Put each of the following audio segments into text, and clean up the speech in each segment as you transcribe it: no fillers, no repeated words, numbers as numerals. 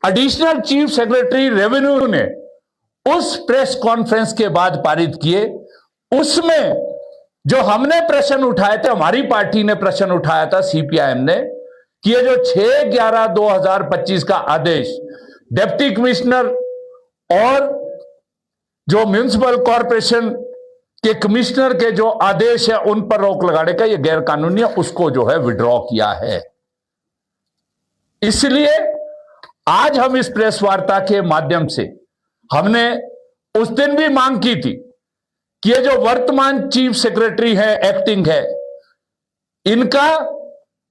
Additional chief secretary revenue ने उस press conference के बाद पारित किए, उसमें जो हमने प्रश्न उठाए थे, हमारी पार्टी ने प्रश्न उठाया था सीपीआईएम ने, कि ये जो 6/11/2025 का आदेश डिप्टी कमिश्नर और जो म्युनिसिपल कॉरपोरेशन के कमिश्नर के जो आदेश है उन पर रोक लगाने का ये गैर कानूनी है, उसको जो है विड्रॉ किया है। इसलिए आज हम इस प्रेस वार्ता के माध्यम से हमने उस दिन भी मांग की थी कि ये जो वर्तमान चीफ सेक्रेटरी है, एक्टिंग है, इनका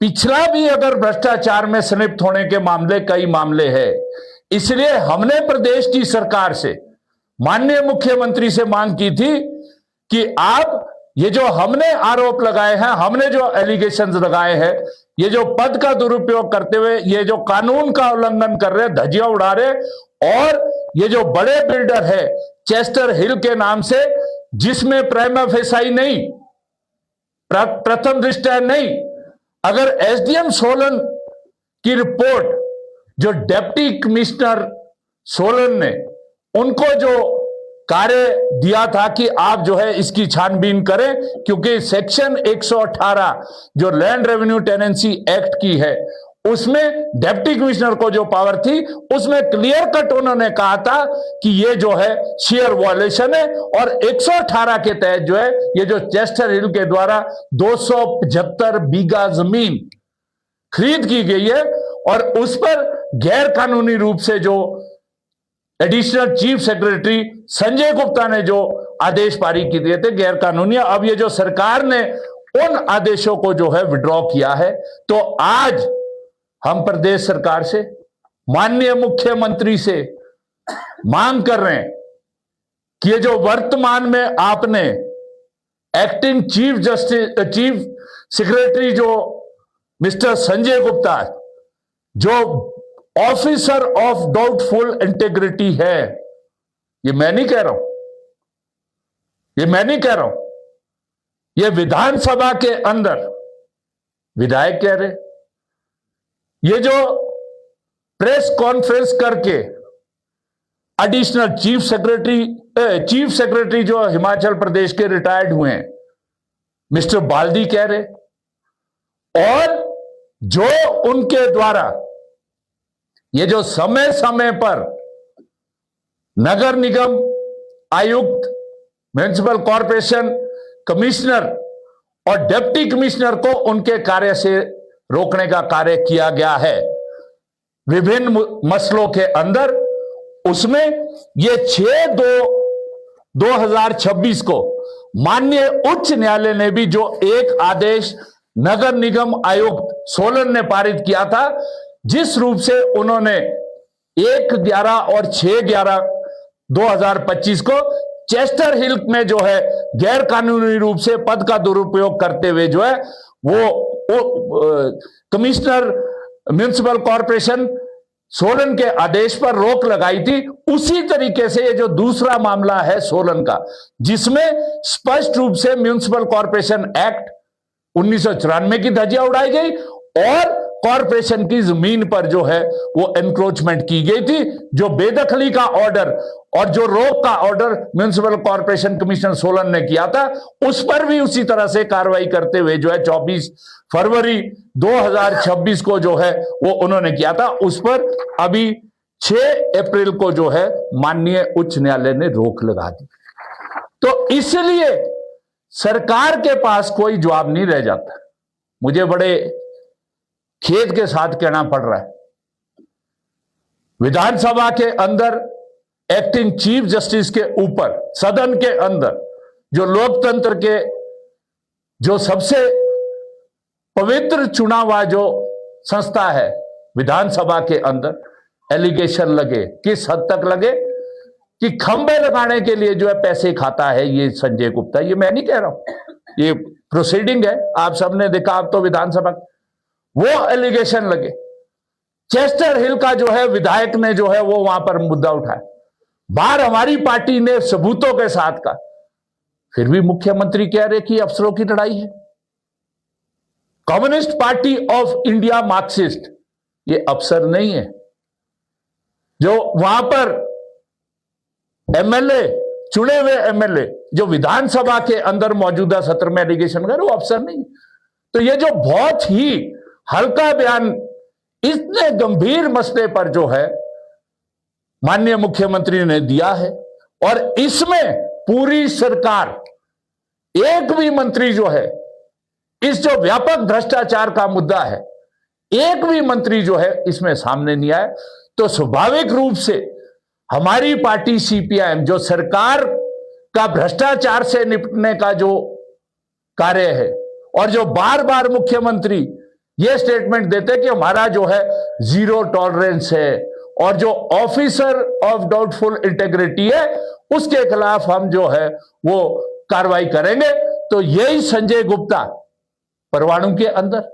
पिछला भी अगर भ्रष्टाचार में संलिप्त होने के मामले, कई मामले हैं। इसलिए हमने प्रदेश की सरकार से, माननीय मुख्यमंत्री से मांग की थी कि आप ये जो हमने आरोप लगाए हैं, हमने जो एलिगेशंस लगाए हैं, ये जो पद का दुरुपयोग करते हुए ये जो कानून का उल्लंघन कर रहे, धज्जियां उड़ा रहे, और ये जो बड़े बिल्डर है चेस्टर हिल के नाम से, जिसमें प्राइमा फेसाई नहीं, प्रथम दृष्टया नहीं, अगर एसडीएम सोलन की रिपोर्ट जो डिप्टी कमिश्नर सोलन ने उनको जो कार्य दिया था कि आप जो है इसकी छानबीन करें, क्योंकि सेक्शन 118 जो लैंड रेवेन्यू टेनेंसी एक्ट की है उसमें डिप्टी कमिश्नर को जो पावर थी उसमें क्लियर कट उन्होंने कहा था कि ये जो है शेयर वॉयलेशन है, और 118 के तहत जो है ये जो चेस्टर हिल के द्वारा 275 बीघा जमीन खरीद की गई है और उस पर गैर कानूनी रूप से जो additional chief secretary Sanjay Gupta ने जो आदेश पारित किए थे गैर कानूनी। अब ये जो सरकार ने उन आदेशों को जो है विड्रॉ किया है, तो आज हम प्रदेश सरकार से, माननीय मुख्यमंत्री से मांग कर रहे हैं कि ये जो वर्तमान में आपने एक्टिंग चीफ सेक्रेटरी जो मिस्टर संजय गुप्ता, जो ऑफिसर ऑफ डाउटफुल इंटेग्रिटी है, ये मैं नहीं कह रहा हूं, ये मैं नहीं कह रहा हूं, ये विधानसभा के अंदर विधायक कह रहे। ये जो प्रेस कॉन्फ्रेंस करके एडिशनल चीफ सेक्रेटरी जो हिमाचल प्रदेश के रिटायर्ड हुए हैं मिस्टर बाल्दी कह रहे, और जो उनके द्वारा ये जो समय समय पर नगर निगम आयुक्त, म्युनिसिपल कॉरपोरेशन कमिश्नर और डिप्टी कमिश्नर को उनके कार्य से रोकने का कार्य किया गया है विभिन्न मसलों के अंदर, उसमें ये 6/2/2026 को माननीय उच्च न्यायालय ने भी जो एक आदेश नगर निगम आयुक्त सोलन ने पारित किया था, जिस रूप से उन्होंने 1/11 और 6/11/2025 को चेस्टर हिल में जो है गैर कानूनी रूप से पद का दुरुपयोग करते हुए जो है वो कमिश्नर म्युनिसिपल कॉरपोरेशन सोलन के आदेश पर रोक लगाई थी। उसी तरीके से ये जो दूसरा मामला है सोलन का, जिसमें स्पष्ट रूप से म्युनिसिपल कॉरपोरेशन एक्ट 1994 की धज्जियां उड़ाई गई और कॉरपोरेशन की जमीन पर जो है वो एनक्रोचमेंट की गई थी, जो बेदखली का ऑर्डर और जो रोक का order municipal corporation commissioner Solan ने किया था, उस पर भी उसी तरह से कार्रवाई करते हुए जो है 24 फरवरी 2026 को जो है वो उन्होंने किया था। उस पर अभी 6 अप्रैल को जो है माननीय उच्च न्यायालय ने रोक लगा दी। तो इसलिए सरकार के पास कोई जवाब नहीं रह जाता। मुझे बड़े खेद के साथ कहना पड़ रहा है, विधानसभा के अंदर एक्टिंग चीफ जस्टिस के ऊपर, सदन के अंदर जो लोकतंत्र के जो सबसे पवित्र चुना हुआ जो संस्था है विधानसभा के अंदर, एलिगेशन लगे, किस हद तक लगे कि खंबे लगाने के लिए जो है पैसे खाता है ये संजय गुप्ता। ये मैं नहीं कह रहा हूं, ये प्रोसीडिंग है, आप सबने देखा। आप तो विधानसभा वो एलिगेशन लगे, चेस्टर हिल का जो है विधायक ने जो है वो वहां पर मुद्दा उठाया, बाहर हमारी पार्टी ने सबूतों के साथ कहा, फिर भी मुख्यमंत्री कह रहे कि अफसरों की लड़ाई है। Communist party of India Marxist ये अफसर नहीं है, जो वहां पर एमएलए, चुने हुए एमएलए जो विधानसभा के अंदर मौजूदा सत्र में एलिगेशन कर, वो अफसर नहीं। तो ये जो बहुत ही हल्का बयान इतने गंभीर मसले पर जो है माननीय मुख्यमंत्री ने दिया है, और इसमें पूरी सरकार, एक भी मंत्री जो है, इस जो व्यापक भ्रष्टाचार का मुद्दा है, एक भी मंत्री जो है इसमें सामने नहीं आया। तो स्वाभाविक रूप से हमारी पार्टी सीपीआईएम, जो सरकार का भ्रष्टाचार से निपटने का जो कार्य है, और जो बार बार मुख्यमंत्री ये स्टेटमेंट देते हैं कि हमारा जो है जीरो टॉलरेंस है, और जो ऑफिसर ऑफ डाउटफुल इंटेग्रिटी है उसके खिलाफ हम जो है वो कार्रवाई करेंगे। तो यही संजय गुप्ता परवाणु के अंदर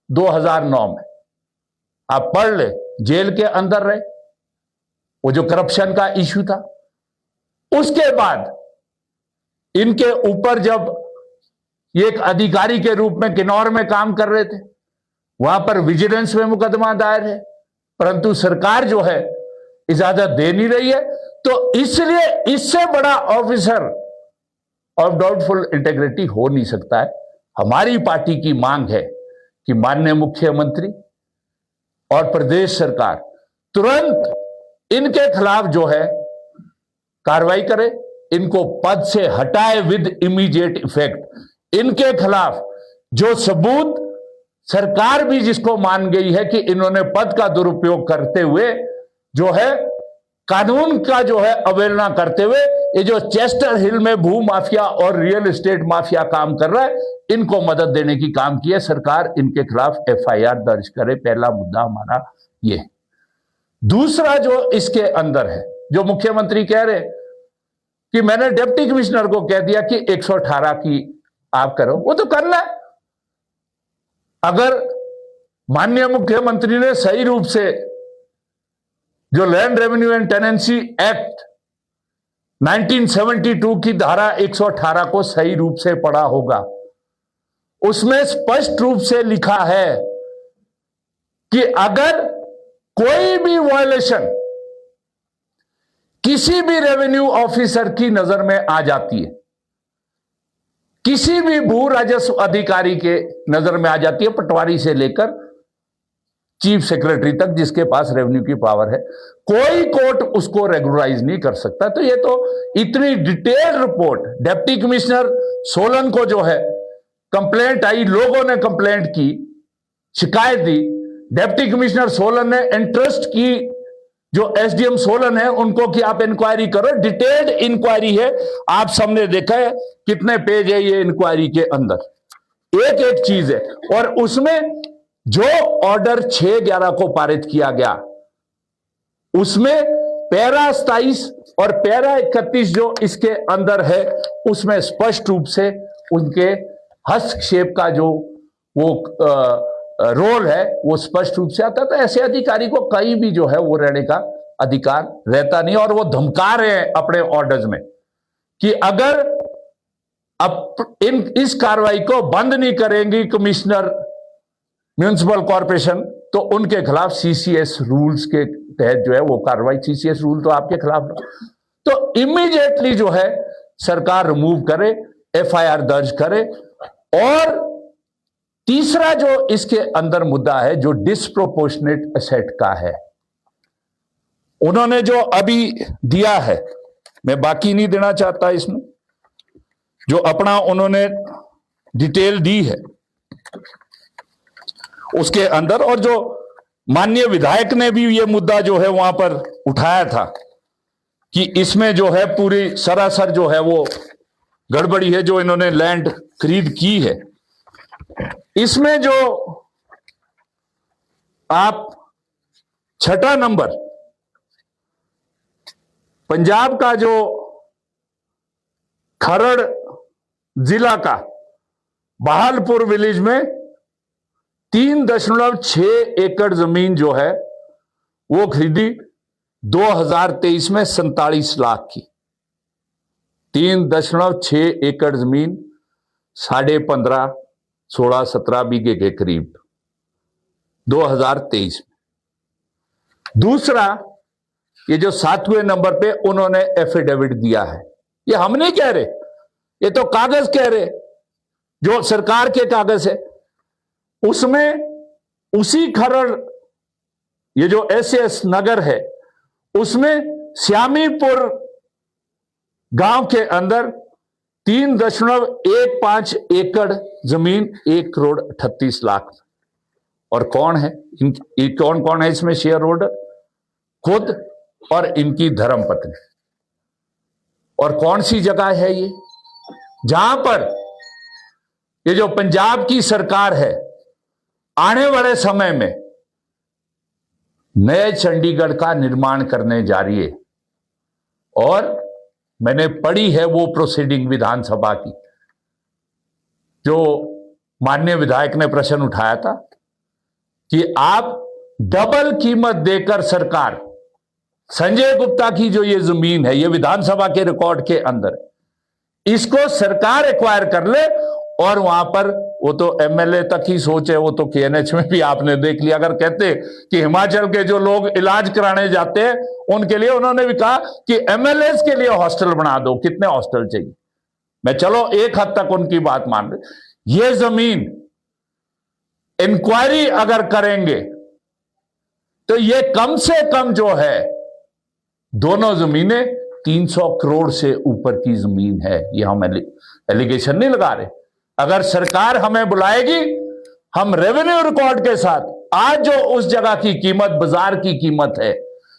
2009 में, आप पढ़ ले, जेल के अंदर रहे, वो जो करप्शन का इश्यू था। उसके बाद इनके ऊपर जब ये एक अधिकारी के रूप में किन्नौर में काम कर रहे थे, वहां पर विजिलेंस में मुकदमा दायर है, परंतु सरकार जो है इजाजत दे नहीं रही है। तो इसलिए इससे बड़ा ऑफिसर ऑफ डाउटफुल इंटेग्रिटी हो नहीं सकता है। हमारी पार्टी की मांग है कि माननीय मुख्यमंत्री और प्रदेश सरकार तुरंत इनके खिलाफ जो है कार्रवाई करे, इनको पद से हटाए विद इमीडिएट इफेक्ट। इनके खिलाफ जो सबूत सरकार भी जिसको मान गई है कि इन्होंने पद का दुरुपयोग करते हुए जो है कानून का जो है अवहेलना करते हुए ये जो चेस्टर हिल में भू माफिया और रियल एस्टेट माफिया काम कर रहा है, इनको मदद देने की काम की है सरकार। इनके खिलाफ एफआईआर दर्ज करे, पहला मुद्दा हमारा ये। दूसरा जो इसके अंदर है, जो मुख्यमंत्री कह रहे कि मैंने डिप्टी कमिश्नर को कह दिया कि 118 की आप करो, वो तो करना है। अगर माननीय मुख्यमंत्री ने सही रूप से जो land revenue and tenancy act 1972 की धारा 118 को सही रूप से पढ़ा होगा, उसमें स्पष्ट रूप से लिखा है कि अगर कोई भी वायलेशन किसी भी रेवेन्यू ऑफिसर की नजर में आ जाती है, किसी भी भू राजस्व अधिकारी के नजर में आ जाती है, पटवारी से लेकर चीफ सेक्रेटरी तक जिसके पास रेवेन्यू की पावर है, कोई कोर्ट उसको रेगुलराइज नहीं कर सकता। तो ये तो इतनी detail report, deputy commissioner Solan को जो है कंप्लेंट आई, लोगों ने कंप्लेंट की, शिकायत दी, डिप्टी कमिश्नर सोलन ने इंटरेस्ट की, जो एसडीएम सोलन है उनको कि आप इंक्वायरी करो, डिटेल्ड इंक्वायरी है, आप सबने देखा है कितने पेज है ये इंक्वायरी के अंदर, एक एक चीज है। और उसमें जो ऑर्डर 6/11 को पारित किया गया, उसमें पैरा 27 और पैरा 31 जो इसके अंदर है, उसमें स्पष्ट रूप से उनके हस्तक्षेप का जो वो रोल है वो स्पष्ट रूप से आता। तो ऐसे अधिकारी को कहीं भी जो है वो रहने का अधिकार रहता नहीं, और वो धमका रहे हैं अपने ऑर्डर्स में कि अगर अब इस कार्रवाई को बंद नहीं करेंगी कमिश्नर म्युनिसिपल कॉर्पोरेशन, तो उनके खिलाफ सीसीएस रूल्स के तहत जो है वो कार्रवाई, सीसीएस रूल तो आपके खिलाफ, तो इमीडिएटली जो है सरकार रिमूव करे, एफआईआर दर्ज करे। और तीसरा जो इसके अंदर मुद्दा है जो डिस्प्रोपोर्शनेट एसेट का है, उन्होंने जो अभी दिया है, मैं बाकी नहीं देना चाहता, इसमें जो अपना उन्होंने डिटेल दी है उसके अंदर, और जो माननीय विधायक ने भी ये मुद्दा जो है वहां पर उठाया था कि इसमें जो है पूरी सरासर जो है वो गड़बड़ी है जो इन्होंने लैंड खरीद की है। इसमें जो आप 6ठा नंबर, पंजाब का जो खरड़ जिला का बहालपुर विलेज में 3.6 एकड़ जमीन जो है वो खरीदी 2023 में 47 लाख की। 3.6 एकड़ जमीन 15.5, 16, 17 बीघे के करीब 2023 में। दूसरा ये जो 7वें नंबर पे उन्होंने एफिडेविट दिया है, ये हम नहीं कह रहे, ये तो कागज कह रहे, जो सरकार के कागज है। उसमें उसी खरड़, ये जो एसएस नगर है, उसमें श्यामीपुर गांव के अंदर 3.15 एकड़ जमीन 1,38,00,000। और कौन है कौन कौन है इसमें शेयर होल्डर? खुद और इनकी धर्मपत्नी। और कौन सी जगह है ये, जहां पर ये जो पंजाब की सरकार है आने वाले समय में नए चंडीगढ़ का निर्माण करने जा रही है। और मैंने पढ़ी है वो प्रोसीडिंग विधानसभा की, जो माननीय विधायक ने प्रश्न उठाया था कि आप डबल कीमत देकर सरकार, संजय गुप्ता की जो ये जमीन है, ये विधानसभा के रिकॉर्ड के अंदर, इसको सरकार एक्वायर कर ले। और वहां पर वो तो एमएलए तक ही सोच है, वो तो केएनएच में भी आपने देख लिया। अगर कहते कि हिमाचल के जो लोग इलाज कराने जाते हैं उनके लिए, उन्होंने भी कहा कि एमएलए के लिए हॉस्टल बना दो। कितने हॉस्टल चाहिए? मैं चलो एक हद तक उनकी बात मान रही। ये जमीन इंक्वायरी अगर करेंगे तो ये कम से कम जो है, दोनों जमीनें 300 करोड़ से ऊपर की जमीन है। ये हम एलिगेशन नहीं लगा रहे। अगर सरकार हमें बुलाएगी, हम रेवेन्यू रिकॉर्ड के साथ आज जो उस जगह की कीमत, बाजार की कीमत है,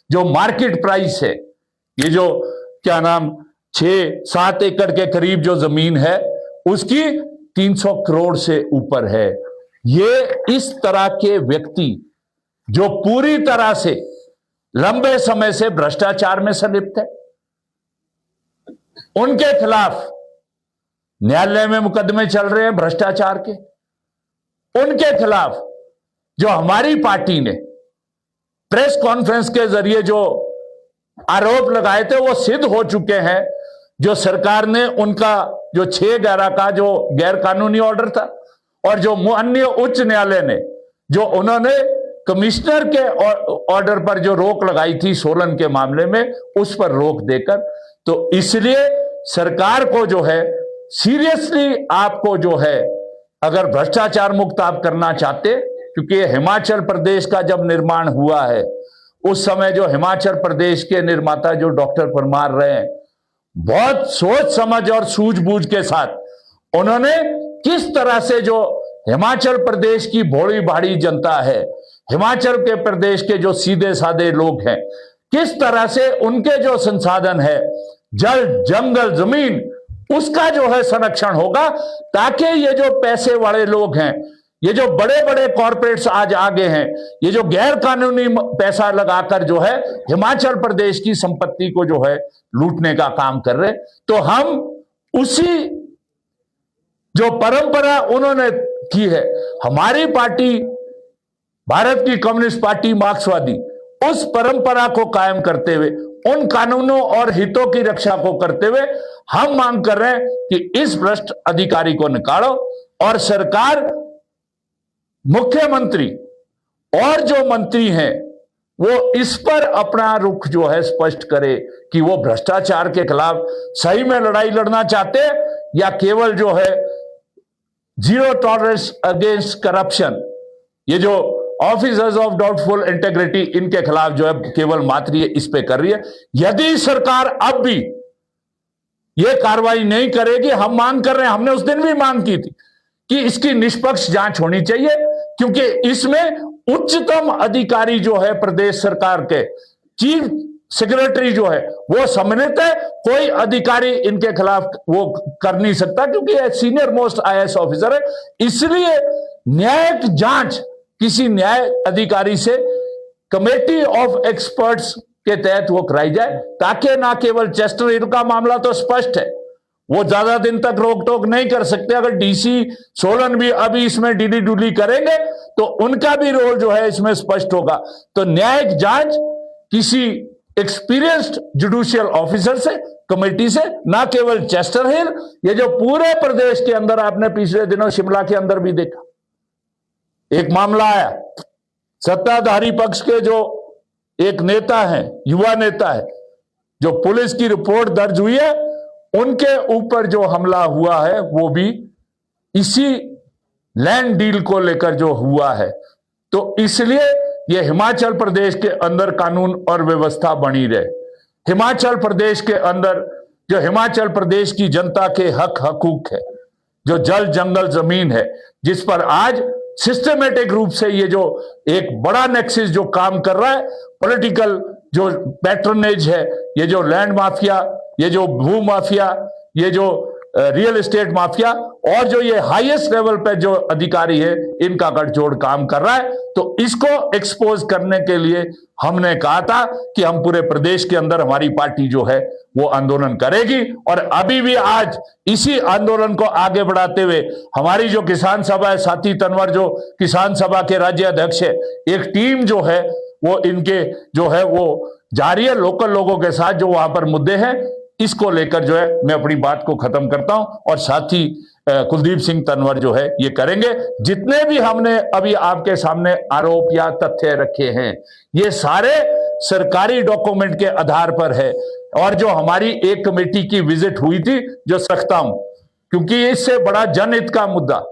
जो मार्केट प्राइस है, ये जो क्या नाम 6-7 एकड़ के करीब जो जमीन है, उसकी 300 करोड़ से ऊपर है। ये इस तरह के व्यक्ति जो पूरी तरह से लंबे समय से भ्रष्टाचार में संलिप्त है, उनके खिलाफ न्यायालय में मुकदमे चल रहे हैं भ्रष्टाचार के। उनके खिलाफ जो हमारी पार्टी ने प्रेस कॉन्फ्रेंस के जरिए जो आरोप लगाए थे वो सिद्ध हो चुके हैं। जो सरकार ने उनका जो 6/11 का जो गैर कानूनी ऑर्डर था, और जो अन्य उच्च न्यायालय ने जो उन्होंने कमिश्नर के ऑर्डर पर जो रोक लगाई थी सोलन के मामले में, उस पर रोक देकर, तो इसलिए सरकार को जो है सीरियसली आपको जो है, अगर भ्रष्टाचार मुक्त आप करना चाहते, क्योंकि हिमाचल प्रदेश का जब निर्माण हुआ है उस समय जो हिमाचल प्रदेश के निर्माता जो डॉक्टर परमार रहे हैं, बहुत सोच समझ और सूझबूझ के साथ उन्होंने किस तरह से जो हिमाचल प्रदेश की भोली भाड़ी जनता है, हिमाचल के प्रदेश के जो सीधे साधे लोग हैं, किस तरह से उनके जो संसाधन है, जल जंगल जमीन, उसका जो है संरक्षण होगा, ताकि ये जो पैसे वाले लोग हैं, ये जो बड़े बड़े कॉरपोरेट्स आज आगे हैं, ये जो गैर कानूनी पैसा लगाकर जो है हिमाचल प्रदेश की संपत्ति को जो है लूटने का काम कर रहे, तो हम उसी जो परंपरा उन्होंने की है, हमारी पार्टी भारत की कम्युनिस्ट पार्टी मार्क्सवादी, उस परंपरा को कायम करते हुए, उन कानूनों और हितों की रक्षा को करते हुए हम मांग कर रहे हैं कि इस भ्रष्ट अधिकारी को निकालो और सरकार, मुख्यमंत्री और जो मंत्री हैं वो इस पर अपना रुख जो है स्पष्ट करे कि वो भ्रष्टाचार के खिलाफ सही में लड़ाई लड़ना चाहते हैं या केवल जो है जीरो टॉलरेंस अगेंस्ट करप्शन, ये जो ऑफिसर्स ऑफ डाउटफुल इंटेग्रिटी, इनके खिलाफ जो है केवल मात्र ये इस पे कर रही है। यदि सरकार अब भी ये कार्रवाई नहीं करेगी, हम मांग कर रहे हैं, हमने उस दिन भी मांग की थी कि इसकी निष्पक्ष जांच होनी चाहिए, क्योंकि इसमें उच्चतम अधिकारी जो है प्रदेश सरकार के, चीफ सेक्रेटरी जो है वो सम्मिलित है, कोई अधिकारी इनके खिलाफ वो कर नहीं सकता क्योंकि सीनियर मोस्ट आईएएस ऑफिसर है। इसलिए न्यायिक जांच किसी न्याय अधिकारी से कमेटी ऑफ एक्सपर्ट्स के तहत वो कराई जाए, ताकि ना केवल चेस्टर हिल का मामला तो स्पष्ट है, वो ज्यादा दिन तक रोक टोक नहीं कर सकते। अगर डीसी सोलन भी अभी इसमें डीली डुली करेंगे तो उनका भी रोल जो है इसमें स्पष्ट होगा। तो न्यायिक जांच किसी एक्सपीरियंस्ड जुडिशियल ऑफिसर से, कमेटी से, ना केवल चेस्टर हिल, ये जो पूरे प्रदेश के अंदर आपने पिछले दिनों शिमला के अंदर भी देखा, एक मामला आया, सत्ताधारी पक्ष के जो एक नेता है, युवा नेता है, जो पुलिस की रिपोर्ट दर्ज हुई है, उनके ऊपर जो हमला हुआ है वो भी इसी लैंड डील को लेकर जो हुआ है। तो इसलिए ये हिमाचल प्रदेश के अंदर कानून और व्यवस्था बनी रहे। हिमाचल प्रदेश के अंदर जो हिमाचल प्रदेश की जनता के हक हकूक है, जो जल जंगल जमीन है, जिस पर आज सिस्टमेटिक रूप से ये जो एक बड़ा नेक्सस जो काम कर रहा है, पॉलिटिकल जो पैट्रनेज है, ये जो लैंड माफिया, ये जो भू माफिया, ये जो रियल एस्टेट माफिया और जो ये हाईएस्ट लेवल पे जो अधिकारी है, इनका गठजोड़ काम कर रहा है। तो इसको एक्सपोज करने के लिए हमने कहा था कि हम पूरे प्रदेश के अंदर हमारी पार्टी जो है वो आंदोलन करेगी। और अभी भी आज इसी आंदोलन को आगे बढ़ाते हुए हमारी जो किसान सभा है, साथी तनवर जो किसान सभा के राज्य अध्यक्ष है, एक टीम जो है वो इनके जो है वो जारी है लोकल लोगों के साथ जो वहां पर मुद्दे हैं, इसको लेकर जो है मैं अपनी बात को खत्म करता हूं और साथी कुलदीप सिंह तनवर जो है ये करेंगे। जितने भी हमने अभी आपके सामने आरोप या तथ्य रखे हैं, ये सारे सरकारी डॉक्यूमेंट के आधार पर है। और जो हमारी एक कमेटी की विजिट हुई थी, जो रखता हूं, क्योंकि इससे बड़ा जनहित का मुद्दा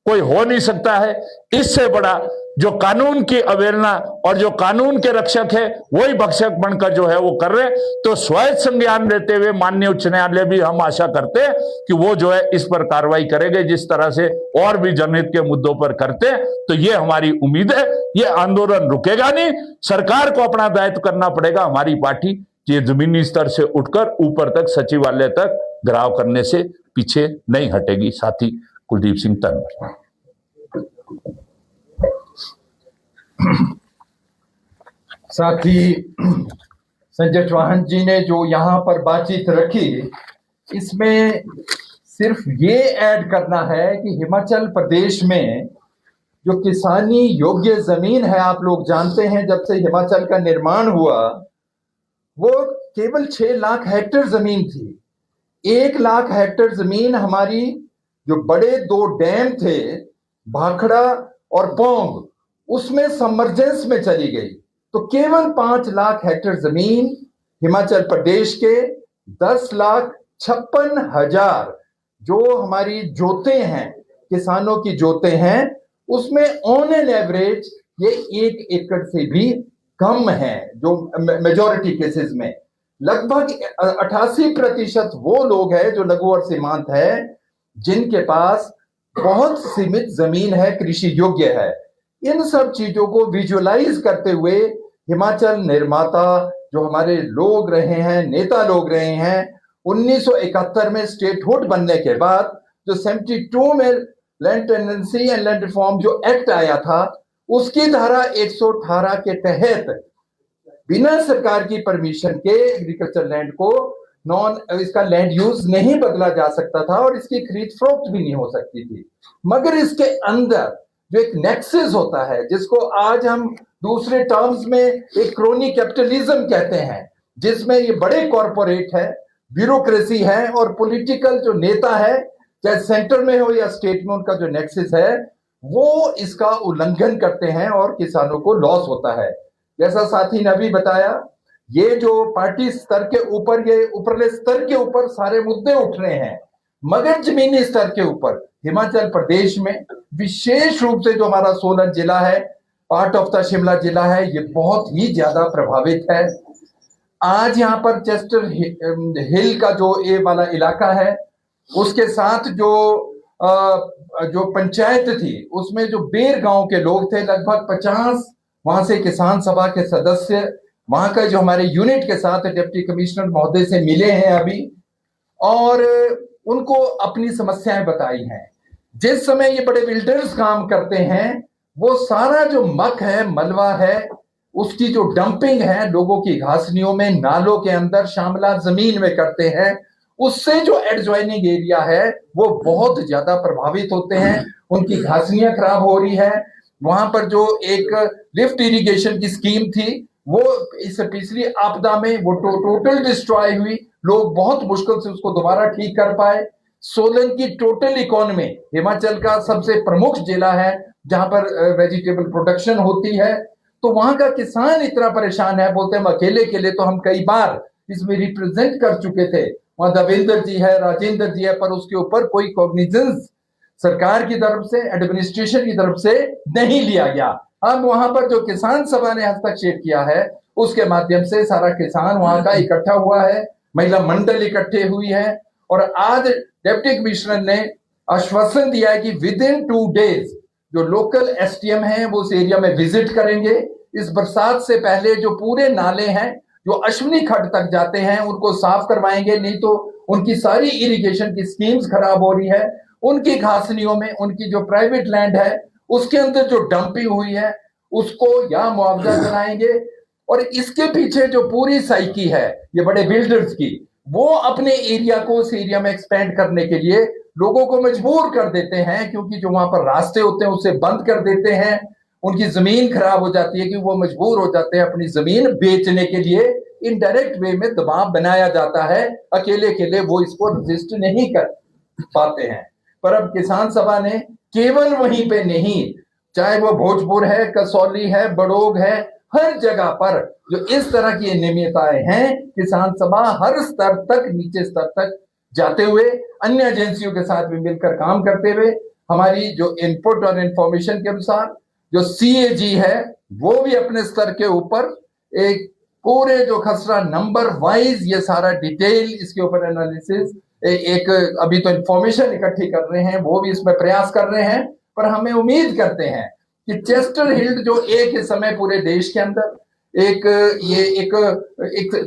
कोई हो नहीं सकता है। इससे बड़ा जो कानून की अवहेलना और जो कानून के रक्षक है वही भक्षक बनकर जो है वो कर रहे। तो स्वयं संज्ञान लेते हुए माननीय उच्च न्यायालय भी हम आशा करते हैं कि वो जो है इस पर कार्रवाई करेंगे, जिस तरह से और भी जनहित के मुद्दों पर करते हैं। तो ये हमारी उम्मीद है, ये आंदोलन रुकेगा नहीं, सरकार को अपना दायित्व करना पड़ेगा। हमारी पार्टी ये जमीनी स्तर से उठकर ऊपर तक सचिवालय तक घेराव करने से पीछे नहीं हटेगी। साथी कुलदीप सिंह तनवर। साथी संजय चौहान जी ने जो यहाँ पर बातचीत रखी, इसमें सिर्फ ये ऐड करना है कि हिमाचल प्रदेश में जो किसानी योग्य जमीन है, आप लोग जानते हैं जब से हिमाचल का निर्माण हुआ वो केवल 6 लाख हेक्टेयर जमीन थी। 1 लाख हेक्टेयर जमीन हमारी जो बड़े 2 डैम थे, भाखड़ा और पौंग, उसमें सबमर्जेंस में चली गई। तो केवल 5 लाख हेक्टेयर जमीन हिमाचल प्रदेश के 10,56,000 जो हमारी जोतें हैं, किसानों की जोतें हैं, उसमें ऑन एन एवरेज ये 1 एकड़ से भी कम है। जो मेजॉरिटी केसेस में लगभग 88% वो लोग हैं जो लघु और सीमांत है, जिनके पास बहुत सीमित जमीन है, कृषि योग्य है। इन सब चीजों को विजुअलाइज करते हुए हिमाचल निर्माता जो हमारे लोग रहे हैं, नेता लोग रहे हैं, 1971 में स्टेटहुड बनने के बाद जो 72 में land tenancy and land reform जो एक्ट आया था, उसकी धारा 118 के तहत बिना सरकार की परमिशन के एग्रीकल्चर लैंड को इसका लैंड यूज नहीं बदला जा सकता था और इसकी खरीद फरोख्त भी नहीं हो सकती थी। मगर इसके अंदर जो एक नेक्सस होता है, जिसको आज हम दूसरे टर्म्स में एक क्रोनी कैपिटलिज्म कहते हैं, जिसमें ये बड़े कॉरपोरेट है, ब्यूरोक्रेसी है और पॉलिटिकल जो नेता है, चाहे सेंटर में हो या स्टेट में, उनका जो नेक्सस है वो इसका उल्लंघन करते हैं और किसानों को लॉस होता है। जैसा साथी ने अभी बताया, ये जो पार्टी स्तर के ऊपर, ये ऊपरले स्तर के ऊपर सारे मुद्दे उठ रहे हैं, मगर जमीनी स्तर के ऊपर हिमाचल प्रदेश में विशेष रूप से जो हमारा सोलन जिला है, पार्ट ऑफ द शिमला जिला है, ये बहुत ही ज्यादा प्रभावित है। आज यहाँ पर चेस्टर हिल का जो ये वाला इलाका है, उसके साथ जो पंचायत थी, उसमें जो बेर गांव के लोग थे, लगभग 50 वहां से किसान सभा के सदस्य वहां का जो हमारे यूनिट के साथ डिप्टी कमिश्नर महोदय से मिले हैं अभी, और उनको अपनी समस्याएं बताई हैं। जिस समय ये बड़े बिल्डर्स काम करते हैं, वो सारा जो मक है, मलबा है, उसकी जो डंपिंग है लोगों की घासनियों में, नालों के अंदर, शामला जमीन में करते हैं, उससे जो एडजॉइनिंग एरिया है वो बहुत ज्यादा प्रभावित होते हैं। उनकी घासनियां खराब हो रही है। वहां पर जो एक लिफ्ट इरिगेशन की स्कीम थी, वो इस पिछली आपदा में वो टोटल डिस्ट्रॉय हुई। लोग बहुत मुश्किल से उसको दोबारा ठीक कर पाए। सोलन की टोटल इकोनॉमी, हिमाचल का सबसे प्रमुख जिला है जहां पर वेजिटेबल प्रोडक्शन होती है, तो वहां का किसान इतना परेशान है, बोलते हैं हम अकेले के लिए तो हम कई बार इसमें रिप्रेजेंट कर चुके थे, वहां देवेंद्र जी है, राजेंद्र जी है, पर उसके ऊपर कोई कॉग्निजेंस सरकार की तरफ से, एडमिनिस्ट्रेशन की तरफ से नहीं लिया गया। अब वहां पर जो किसान सभा ने हस्तक्षेप किया है उसके माध्यम से सारा किसान वहां का इकट्ठा हुआ है, महिला मंडल इकट्ठे हुई है, और आज डिप्टी कमिश्नर ने आश्वासन दिया है कि विद इन 2 डेज जो लोकल एसडीएम हैं वो उस एरिया में विजिट करेंगे। इस बरसात से पहले जो पूरे नाले हैं जो अश्विनी खड्ड तक जाते हैं उनको साफ करवाएंगे, नहीं तो उनकी सारी इरिगेशन की स्कीम्स खराब हो रही है। उनकी घासनियों में उनकी जो प्राइवेट लैंड है उसके अंदर जो डंपिंग हुई है उसको या मुआवजा दिलाएंगे। और इसके पीछे जो पूरी साइकी है ये बड़े बिल्डर्स की, वो अपने एरिया को उस एरिया में एक्सपेंड करने के लिए लोगों को मजबूर कर देते हैं, क्योंकि जो वहां पर रास्ते होते हैं उसे बंद कर देते हैं, उनकी जमीन खराब हो जाती है कि वो मजबूर हो जाते हैं अपनी जमीन बेचने के लिए। इनडायरेक्ट वे में दबाव बनाया जाता है, अकेले अकेले वो इसको रजिस्ट नहीं कर पाते हैं। पर अब किसान सभा ने केवल वहीं पे नहीं, चाहे वो भोजपुर है, कसौली है, बड़ोग है, हर जगह पर जो इस तरह की अनियमितताएं हैं, किसान सभा हर स्तर तक, नीचे स्तर तक जाते हुए, अन्य एजेंसियों के साथ भी मिलकर काम करते हुए, हमारी जो इनपुट और इंफॉर्मेशन के अनुसार जो सीएजी है वो भी अपने स्तर के ऊपर एक पूरे जो खसरा नंबर वाइज ये सारा डिटेल इसके ऊपर एनालिसिस, एक अभी तो इंफॉर्मेशन इकट्ठी कर रहे हैं, वो भी इसमें प्रयास कर रहे हैं। पर हमें उम्मीद करते हैं कि चेस्टर हिल जो एक समय पूरे देश के अंदर एक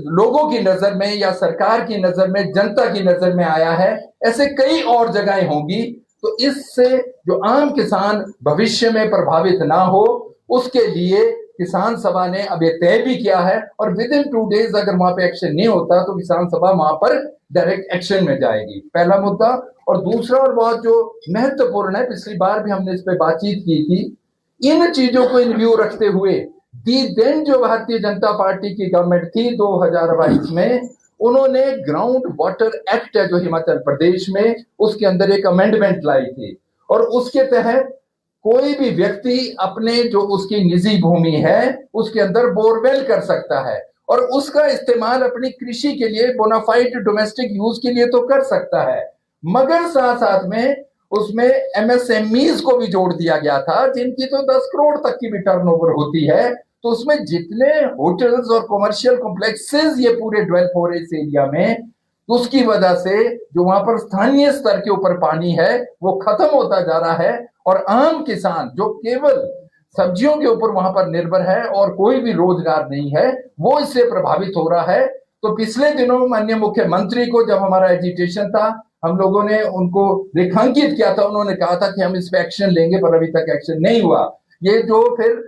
लोगों की नजर में या सरकार की नजर में, जनता की नजर में आया है, ऐसे कई और जगहें होंगी। तो इससे जो आम किसान भविष्य में प्रभावित ना हो उसके लिए किसान सभा ने अब ये तय भी किया है, और विद इन 2 डेज अगर वहां पे एक्शन नहीं होता तो किसान सभा वहां पर डायरेक्ट एक्शन में जाएगी, पहला मुद्दा। और दूसरा और बहुत जो महत्वपूर्ण है, पिछली बार भी हमने इस पे बातचीत की थी, इन चीजों को इन व्यू रखते हुए दी दिन जो भारतीय जनता पार्टी की गवर्नमेंट थी 2022 में, उन्होंने ग्राउंड वाटर एक्ट है जो हिमाचल प्रदेश में, उसके अंदर एक अमेंडमेंट लाई थी, और उसके तहत कोई भी व्यक्ति अपने जो उसकी निजी भूमि है उसके अंदर बोरवेल कर सकता है, और उसका इस्तेमाल अपनी कृषि के लिए, बोनाफाइड डोमेस्टिक यूज के लिए तो कर सकता है, मगर साथ साथ में उसमें एमएसएमईज को भी जोड़ दिया गया था, जिनकी तो 10 करोड़ तक की भी टर्नओवर होती है। तो उसमें जितने होटल्स और कॉमर्शियल कॉम्प्लेक्सेस ये पूरे डेवलप हो रहे इस एरिया में, तो उसकी वजह से जो वहां पर स्थानीय स्तर के ऊपर पानी है वो खत्म होता जा रहा है, और आम किसान जो केवल सब्जियों के ऊपर वहां पर निर्भर है और कोई भी रोजगार नहीं है, वो इससे प्रभावित हो रहा है। तो पिछले दिनों माननीय मुख्यमंत्री को जब हमारा एजिटेशन था, हम लोगों ने उनको रेखांकित किया था, उन्होंने कहा था कि हम इस पे एक्शन लेंगे, पर अभी तक एक्शन नहीं हुआ। ये जो फिर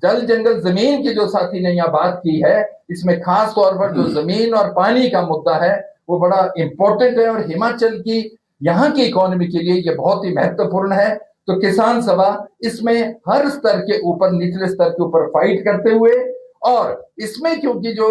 जल जंगल जमीन की जो साथी ने यहाँ बात की है, इसमें खास तौर पर जो जमीन और पानी का मुद्दा है वो बड़ा इंपॉर्टेंट है, और हिमाचल की यहाँ की इकोनॉमी के लिए ये बहुत ही महत्वपूर्ण है। तो किसान सभा इसमें हर स्तर के ऊपर, निचले स्तर के ऊपर फाइट करते हुए, और इसमें क्योंकि जो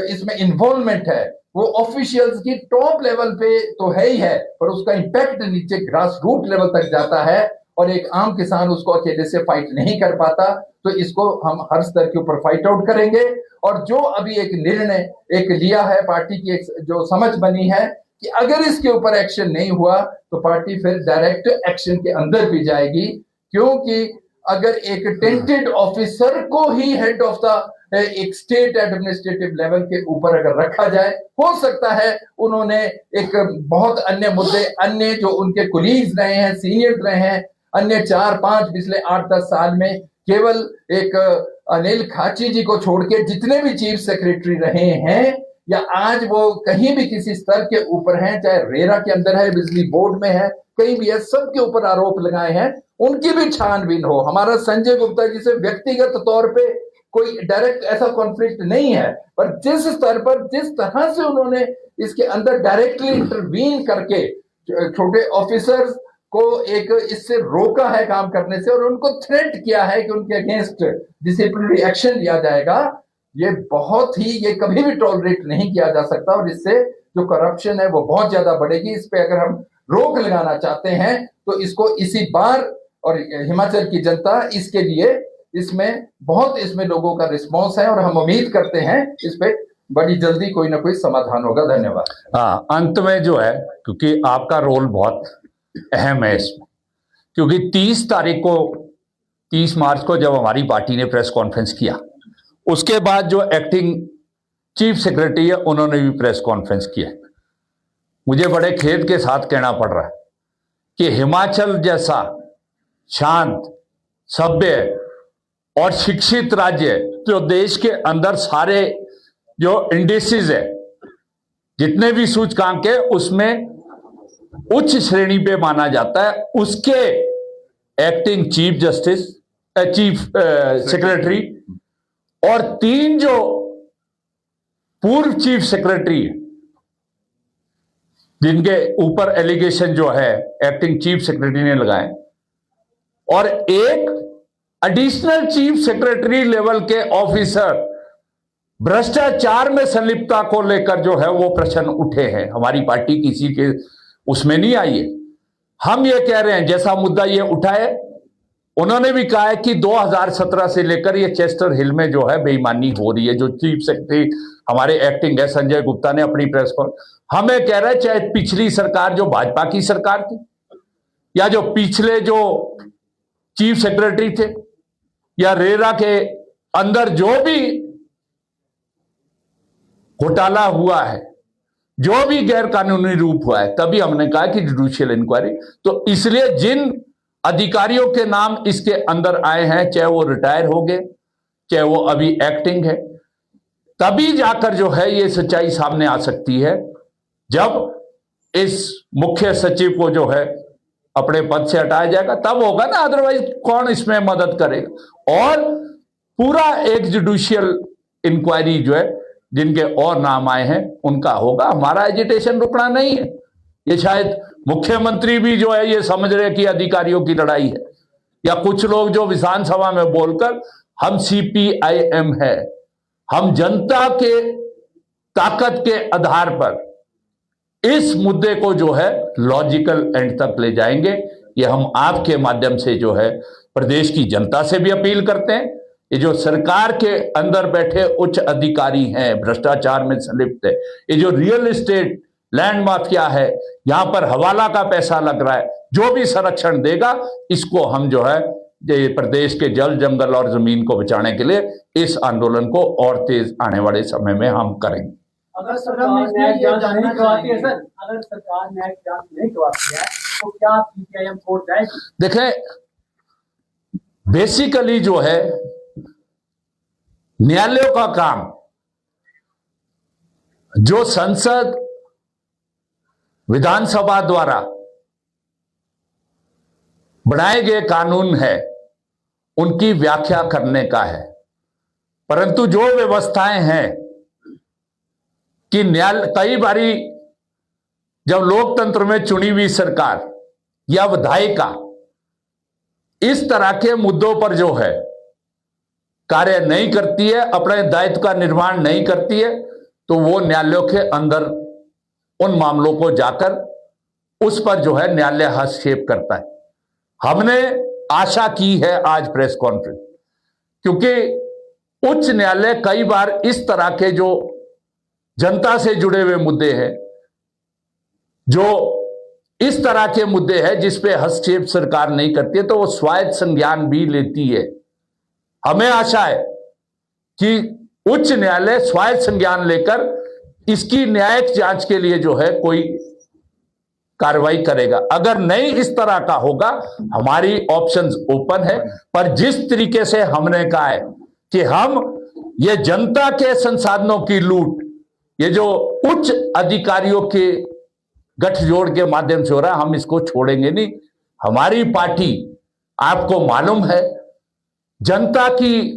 इसमें इन्वॉल्वमेंट है वो ऑफिशियल्स की टॉप लेवल पे तो है ही है, पर उसका इंपैक्ट नीचे ग्रास रूट लेवल तक जाता है, और एक आम किसान उसको अकेले से फाइट नहीं कर पाता। तो इसको हम हर स्तर के ऊपर फाइट आउट करेंगे। और जो अभी एक निर्णय एक लिया है पार्टी की, एक जो समझ बनी है कि अगर इसके ऊपर एक्शन नहीं हुआ तो पार्टी फिर डायरेक्ट एक्शन के अंदर भी जाएगी, क्योंकि अगर एक टेंटेड ऑफिसर को ही हेड ऑफ द एक स्टेट एडमिनिस्ट्रेटिव लेवल के ऊपर अगर रखा जाए, हो सकता है उन्होंने एक बहुत अन्य मुद्दे, अन्य जो उनके कोलीग्स रहे हैं, सीनियर्स रहे हैं, अन्य 4-5 पिछले 8-10 साल में, केवल एक अनिल खाची जी को छोड़ के जितने भी चीफ सेक्रेटरी रहे हैं, या आज वो कहीं भी किसी स्तर के ऊपर हैं, चाहे रेरा के अंदर है, बिजली बोर्ड में है, कहीं भी है, सबके ऊपर आरोप लगाए हैं, उनकी भी छानबीन हो। हमारा संजय गुप्ता जी से व्यक्तिगत तौर पे कोई डायरेक्ट ऐसा कॉन्फ्लिक्ट नहीं है, पर जिस स्तर पर, जिस तरह से उन्होंने इसके अंदर डायरेक्टली इंटरवीन करके छोटे ऑफिसर्स को एक इससे रोका है काम करने से, और उनको थ्रेट किया है कि उनके अगेंस्ट डिसिप्लिनरी एक्शन लिया जाएगा, ये बहुत ही, ये कभी भी टॉलरेट नहीं किया जा सकता, और इससे जो करप्शन है वो बहुत ज्यादा बढ़ेगी। इस पे अगर हम रोक लगाना चाहते हैं तो इसको इसी बार, और हिमाचल की जनता इसके लिए इसमें बहुत इसमें लोगों का रिस्पॉन्स है और हम उम्मीद करते हैं इस पे बड़ी जल्दी कोई ना कोई समाधान होगा। धन्यवाद। हाँ, अंत में जो है, क्योंकि आपका रोल बहुत अहम है इसमें, क्योंकि 30 मार्च को जब हमारी पार्टी ने प्रेस कॉन्फ्रेंस किया, उसके बाद जो एक्टिंग चीफ सेक्रेटरी है उन्होंने भी प्रेस कॉन्फ्रेंस किया। मुझे बड़े खेद के साथ कहना पड़ रहा है कि हिमाचल जैसा शांत, सभ्य और शिक्षित राज्य, जो देश के अंदर सारे जो इंडिसेस है, जितने भी सूचकांक है, उसमें उच्च श्रेणी पे माना जाता है, उसके एक्टिंग चीफ सेक्रेटरी और 3 जो पूर्व चीफ सेक्रेटरी जिनके ऊपर एलिगेशन जो है एक्टिंग चीफ सेक्रेटरी ने लगाए, और एक एडिशनल चीफ सेक्रेटरी लेवल के ऑफिसर भ्रष्टाचार में संलिप्तता को लेकर जो है वो प्रश्न उठे हैं। हमारी पार्टी किसी के उसमें नहीं आई है। हम ये कह रहे हैं, जैसा मुद्दा ये उठा है, उन्होंने भी कहा है कि 2017 से लेकर ये चेस्टर हिल में जो है बेईमानी हो रही है। जो चीफ सेक्रेटरी हमारे एक्टिंग है संजय गुप्ता ने अपनी प्रेस को हमें कह रहे हैं, चाहे पिछली सरकार जो भाजपा की सरकार थी, या जो पिछले जो चीफ सेक्रेटरी थे, या रेरा के अंदर जो भी घोटाला हुआ है, जो भी गैर कानूनी रूप हुआ है, तभी हमने कहा कि जुडिशियल इंक्वायरी। तो इसलिए जिन अधिकारियों के नाम इसके अंदर आए हैं, चाहे वो रिटायर हो गए, चाहे वो अभी एक्टिंग है, तभी जाकर जो है ये सच्चाई सामने आ सकती है, जब इस मुख्य सचिव को जो है अपने पद से हटाया जाएगा, तब होगा ना। अदरवाइज कौन इसमें मदद करेगा? और पूरा एक जुडिशियल इंक्वायरी जो है, जिनके और नाम आए हैं, उनका होगा। हमारा एजिटेशन रुकना नहीं है। ये शायद मुख्यमंत्री भी जो है ये समझ रहे कि अधिकारियों की लड़ाई है, या कुछ लोग जो विधानसभा में बोलकर हम CPIM है, हम जनता के ताकत के आधार पर इस मुद्दे को जो है लॉजिकल एंड तक ले जाएंगे। ये हम आपके माध्यम से जो है प्रदेश की जनता से भी अपील करते हैं। ये जो सरकार के अंदर बैठे उच्च अधिकारी हैं, भ्रष्टाचार में संलिप्त है, ये जो रियल एस्टेट लैंड माफिया है, यहां पर हवाला का पैसा लग रहा है, जो भी संरक्षण देगा, इसको हम जो है ये प्रदेश के जल, जंगल और जमीन को बचाने के लिए इस आंदोलन को और तेज आने वाले समय में हम करेंगे। अगर सरकार न्यायिक जांच नहीं करवाती है सर, अगर सरकार न्यायिक जांच नहीं करवाती है तो क्या CPIM कोर्ट जाएगी? देखें, बेसिकली जो है न्यायालयों का काम, जो संसद विधानसभा द्वारा बनाए गए कानून है, उनकी व्याख्या करने का है। परंतु जो व्यवस्थाएं हैं कि न्यायालय, कई बारी जब लोकतंत्र में चुनी हुई सरकार या विधायिका इस तरह के मुद्दों पर जो है कार्य नहीं करती है, अपने दायित्व का निर्वहन नहीं करती है, तो वो न्यायालयों के अंदर उन मामलों को जाकर उस पर जो है न्यायालय हस्तक्षेप करता है। हमने आशा की है आज प्रेस कॉन्फ्रेंस, क्योंकि उच्च न्यायालय कई बार इस तरह के जो जनता से जुड़े हुए मुद्दे हैं, जो इस तरह के मुद्दे हैं जिस पे हस्तक्षेप सरकार नहीं करती है, तो वो स्वायत्त संज्ञान भी लेती है। हमें आशा है कि उच्च न्यायालय स्वायत्त संज्ञान लेकर इसकी न्यायिक जांच के लिए जो है कोई कार्रवाई करेगा। अगर नहीं इस तरह का होगा, हमारी ऑप्शंस ओपन है। पर जिस तरीके से हमने कहा है कि हम ये जनता के संसाधनों की लूट, ये जो उच्च अधिकारियों के गठजोड़ के माध्यम से हो रहा है, हम इसको छोड़ेंगे नहीं। हमारी पार्टी, आपको मालूम है, जनता की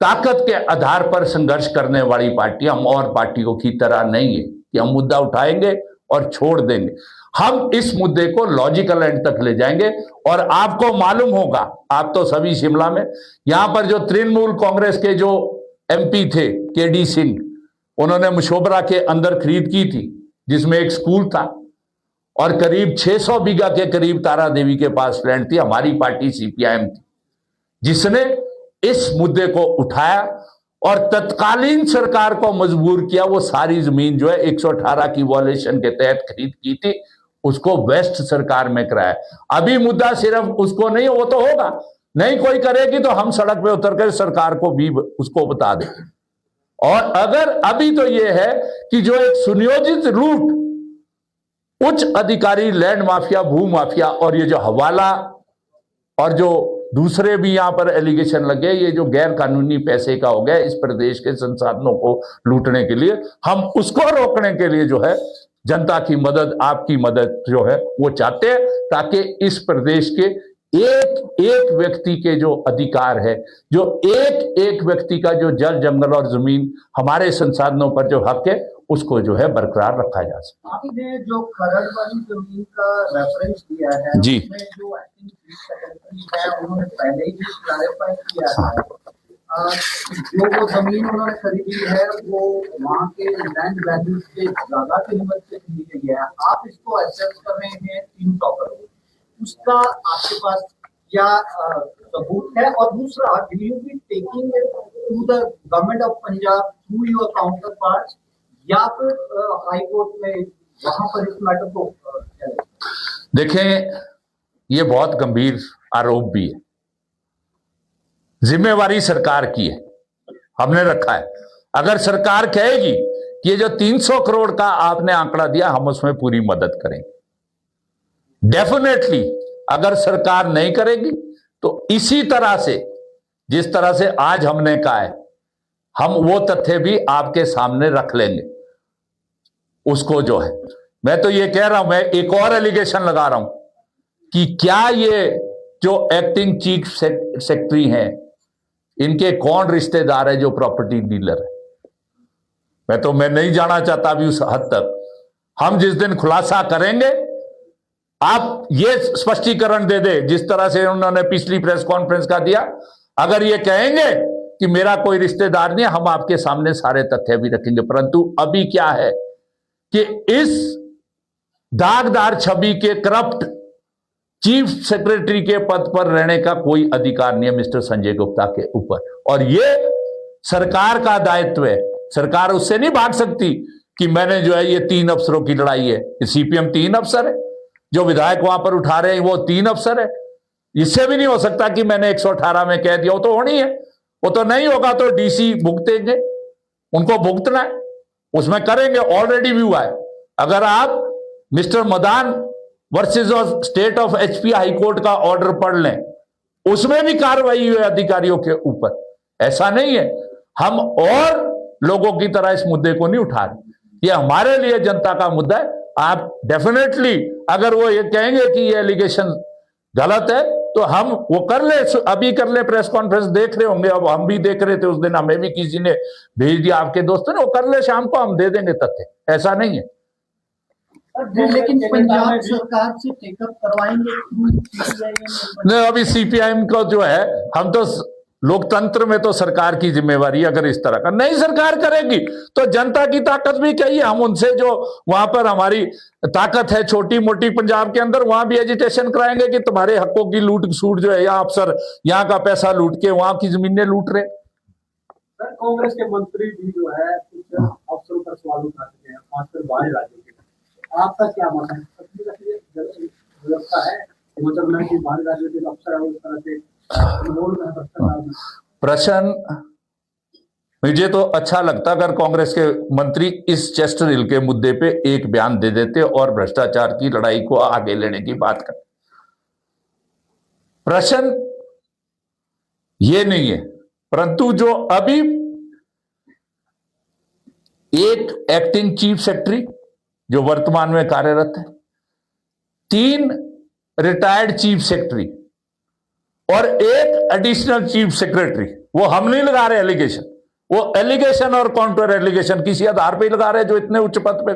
ताकत के आधार पर संघर्ष करने वाली पार्टी, हम और पार्टियों की तरह नहीं है कि हम मुद्दा उठाएंगे और छोड़ देंगे। हम इस मुद्दे को लॉजिकल एंड तक ले जाएंगे। और आपको मालूम होगा, आप तो सभी शिमला में, यहां पर जो तृणमूल कांग्रेस के जो MP थे KD सिंह, उन्होंने मशोबरा के अंदर खरीद की थी, जिसमें एक स्कूल था और करीब 600 बीघा के करीब तारा देवी के पास लैंड थी। हमारी पार्टी CPIM थी, जिसने इस मुद्दे को उठाया और तत्कालीन सरकार को मजबूर किया वो सारी जमीन जो है 118 की वॉल्यूशन के तहत खरीद की थी उसको वेस्ट सरकार में कराया। अभी मुद्दा सिर्फ उसको नहीं, वो तो होगा नहीं, कोई करेगी तो हम सड़क पे उतर कर सरकार को भी उसको बता दें। और अगर अभी तो ये है कि जो एक सुनियोजित रूट उच्च अधिकारी, लैंड माफिया, भू माफिया और ये जो हवाला और जो दूसरे भी यहां पर एलिगेशन लगे, ये जो गैर कानूनी पैसे का हो गया इस प्रदेश के संसाधनों को लूटने के लिए, हम उसको रोकने के लिए जो है जनता की मदद, आपकी मदद जो है वो चाहते हैं, ताकि इस प्रदेश के एक एक व्यक्ति के जो अधिकार है, जो एक एक व्यक्ति का जो जल, जंगल और जमीन, हमारे संसाधनों पर जो हक है, उसको जो है बरकरार रखा जा सके। आपने जो खरड़ वाली जमीन का रेफरेंस दिया है, जी, उसमें जो एक्टिंग चीफ सेक्रेटरी है उन्होंने पहले ही क्लैरिफाई किया है, जो वो जमीन उन्होंने खरीदी है वो वहाँ के लैंड वैल्यूज से ज्यादा कीमत से खरीदी गई है। आप इसको एसेस कर रहे हैं 300 करोड़, उसका आपके पास क्या सबूत है? और दूसरा, will you be taking it to the government of Punjab through your counterparts, या फिर हाई कोर्ट में वहां पर इस मैटर को चले? देखें, ये बहुत गंभीर आरोप भी है, जिम्मेवारी सरकार की है, हमने रखा है। अगर सरकार कहेगी कि ये जो 300 करोड़ का आपने आंकड़ा दिया, हम उसमें पूरी मदद करेंगे, डेफिनेटली। अगर सरकार नहीं करेगी तो इसी तरह से, जिस तरह से आज हमने कहा है, हम वो तथ्य भी आपके सामने रख लेंगे। उसको जो है, मैं तो ये कह रहा हूं, मैं एक और एलिगेशन लगा रहा हूं कि क्या ये जो एक्टिंग चीफ सेक्रेटरी हैं, इनके कौन रिश्तेदार है जो प्रॉपर्टी डीलर है? मैं नहीं जाना चाहता अभी उस हद तक। हम जिस दिन खुलासा करेंगे, आप ये स्पष्टीकरण दे दे, जिस तरह से उन्होंने पिछली प्रेस कॉन्फ्रेंस का दिया। अगर ये कहेंगे कि मेरा कोई रिश्तेदार नहीं, हम आपके सामने सारे तथ्य भी रखेंगे। परंतु अभी क्या है कि इस दागदार छवि के करप्ट चीफ सेक्रेटरी के पद पर रहने का कोई अधिकार नहीं है मिस्टर संजय गुप्ता के ऊपर, और ये सरकार का दायित्व है। सरकार उससे नहीं भाग सकती कि मैंने जो है ये 3 अफसरों की लड़ाई है। सीपीएम 3 अफसर है, जो विधायक वहां पर उठा रहे हैं वो 3 अफसर है। इससे भी नहीं हो सकता कि मैंने 118 में कह दिया, वो तो होनी है, वो तो नहीं होगा तो डीसी भुगतेंगे, उनको भुगतना है, उसमें करेंगे, ऑलरेडी भी हुआ है। अगर आप mister Madan versus state of HP high court का ऑर्डर पढ़ लें, उसमें भी कार्रवाई हुई अधिकारियों के ऊपर। ऐसा नहीं है हम और लोगों की तरह इस मुद्दे को नहीं उठा रहे, ये हमारे लिए जनता का मुद्दा है। आप डेफिनेटली, अगर वो ये कहेंगे कि ये एलिगेशन गलत है, तो हम वो कर ले, अभी कर ले, प्रेस कॉन्फ्रेंस देख रहे होंगे, अब हम भी देख रहे थे उस दिन, हमें भी किसी ने भेज दिया, आपके दोस्तों ने, वो कर ले, शाम को हम दे देंगे तथ्य। ऐसा नहीं है। लेकिन पंजाब सरकार से टेकअप करवाएंगे नहीं, अभी सीपीआईएम को जो है, हम तो लोकतंत्र में तो सरकार की जिम्मेवारी, अगर इस तरह का नहीं सरकार करेगी तो जनता की ताकत भी चाहिए। हम उनसे जो वहां पर हमारी ताकत है छोटी मोटी पंजाब के अंदर, वहां भी एजिटेशन कराएंगे कि तुम्हारे हकों की लूट सूट जो है, यहाँ अफसर यहाँ का पैसा लूट के वहां की जमीनें लूट रहे। सर, कांग्रेस के मंत्री भी जो है कुछ अफसरों पर सवाल उठाते हैं, खासकर बाहरी राज्यों के। आपका क्या मानना है? व्यवस्था है मतलब कि बाहरी राज्यों के अफसर उस तरह से प्रश्न मुझे तो अच्छा लगता अगर कांग्रेस के मंत्री इस चेस्टर हिल के मुद्दे पे एक बयान दे देते और भ्रष्टाचार की लड़ाई को आगे लेने की बात करते। प्रश्न ये नहीं है, परंतु जो अभी एक एक्टिंग चीफ सेक्रेटरी जो वर्तमान में कार्यरत है, 3 रिटायर्ड चीफ सेक्रेटरी और 1 एडिशनल चीफ सेक्रेटरी, वो हम नहीं लगा रहे एलिगेशन, वो एलिगेशन और काउंटर एलिगेशन किसी आधार पे लगा रहे हैं जो इतने उच्च पद पे,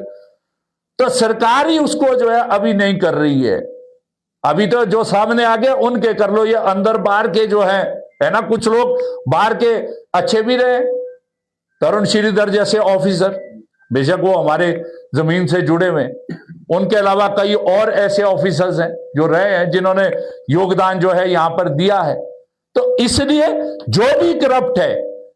तो सरकार ही उसको जो है अभी नहीं कर रही है। अभी तो जो सामने आ गया उनके कर लो, ये अंदर बाहर के जो है ना, कुछ लोग बाहर के अच्छे भी रहे, तरुण श्रीधर जैसे ऑफिसर, बेशक वो हमारे जमीन से जुड़े हुए, उनके अलावा कई और ऐसे ऑफिसर्स हैं जो रहे हैं, जिन्होंने योगदान जो है यहां पर दिया है। तो इसलिए जो भी करप्ट है,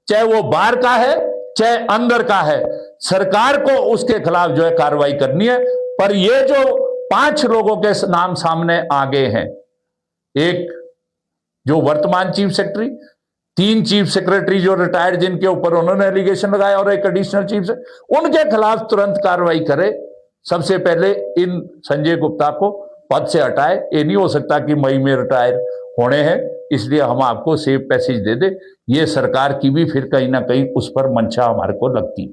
चाहे वो बाहर का है चाहे अंदर का है, सरकार को उसके खिलाफ जो है कार्रवाई करनी है। पर ये जो 5 लोगों के नाम सामने आ गए हैं, एक जो वर्तमान चीफ सेक्रेटरी, 3 चीफ सेक्रेटरी जो रिटायर्ड जिनके ऊपर उन्होंने एलिगेशन लगाया और एक एडिशनल चीफ से, उनके खिलाफ तुरंत कार्रवाई करे। सबसे पहले इन संजय गुप्ता को पद से हटाए। ये नहीं हो सकता कि मई में रिटायर होने हैं इसलिए हम आपको सेफ पैसेज दे दे। ये सरकार की भी फिर कहीं ना कहीं उस पर मंशा हमारे को लगती है।